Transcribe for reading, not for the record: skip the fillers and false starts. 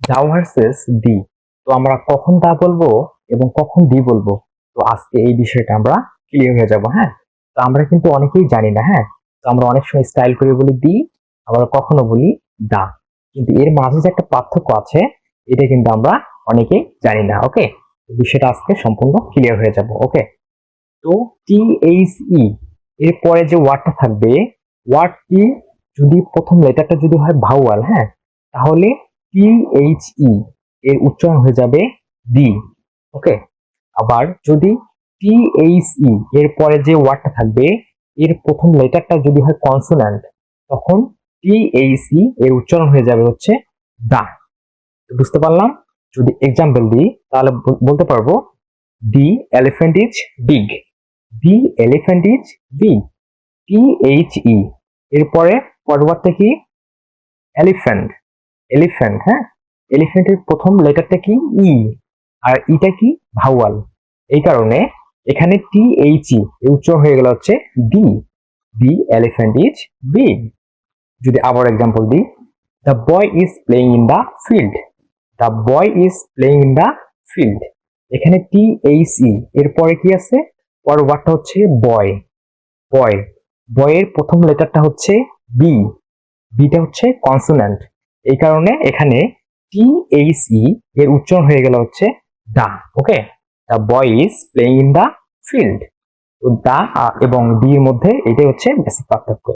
দা versus দি। তো আমরা কখন দা বলবো এবং কখন দি বলবো, তো আজকে এই বিষয়টা আমরা ক্লিয়ার হয়ে যাব। হ্যাঁ, তো আমরা কিন্তু অনেকেই জানি না। হ্যাঁ, তো আমরা অনেক সময় স্টাইল করে বলি দি, আবার কখনো বলি দা, কিন্তু এর মাঝে যে একটা পার্থক্য আছে এটা কিন্তু আমরা অনেকেই জানি না। ওকে, বিষয়টা আজকে সম্পূর্ণ ক্লিয়ার হয়ে যাব। ওকে, তো টি এইচ ই এর পরে যে ওয়ার্ডটা থাকবে, ওয়ার্ডটি যদি প্রথম লেটারটা যদি হয় ভাওয়াল, হ্যাঁ, তাহলে টি এইচ ই এর উচ্চারণ হয়ে যাবে দি। ওকে, আবার যদি টি এইচ ই এর পরে যে ওয়ার্ডটা থাকবে এর প্রথম লেটারটা যদি হয় কনসোন্যান্ট, তখন টি এইচ ই এর উচ্চারণ হয়ে যাবে হচ্ছে দা। বুঝতে পারলাম? যদি এক্সাম্পল দিই তাহলে বলতে পারবো the elephant is big. The elephant is big. T H E এরপরে পরবর্তী কি? এলিফ্যান্ট। এলিফ্যান্ট, হ্যাঁ, এলিফ্যান্টের প্রথম লেটারটা কি? ই, আর ইটা কি? ভাওয়াল। এই কারণে এখানে টি এইচ ই এর উচ্চারণ হয়ে গেল হচ্ছে দি। দি এলিফ্যান্ট ইজ বিগ। যদি আবার এক্সাম্পল দিই, the boy is playing in the field. The boy is playing in the field. এখানে টি এইচ ই এরপরে কি আছে? পরের ওয়ার্ডটা হচ্ছে বয়। বয়, বয়ের প্রথম লেটারটা হচ্ছে বি। বিটা হচ্ছে কনসোন্যান্ট। এই কারণে এখানে টি এইচ ই এর উচ্চারণ হয়ে গেল হচ্ছে the. Okay, the boy is playing in the field. তো দা এবং ডি এর মধ্যে এটাই হচ্ছে বেসিক পার্থক্য।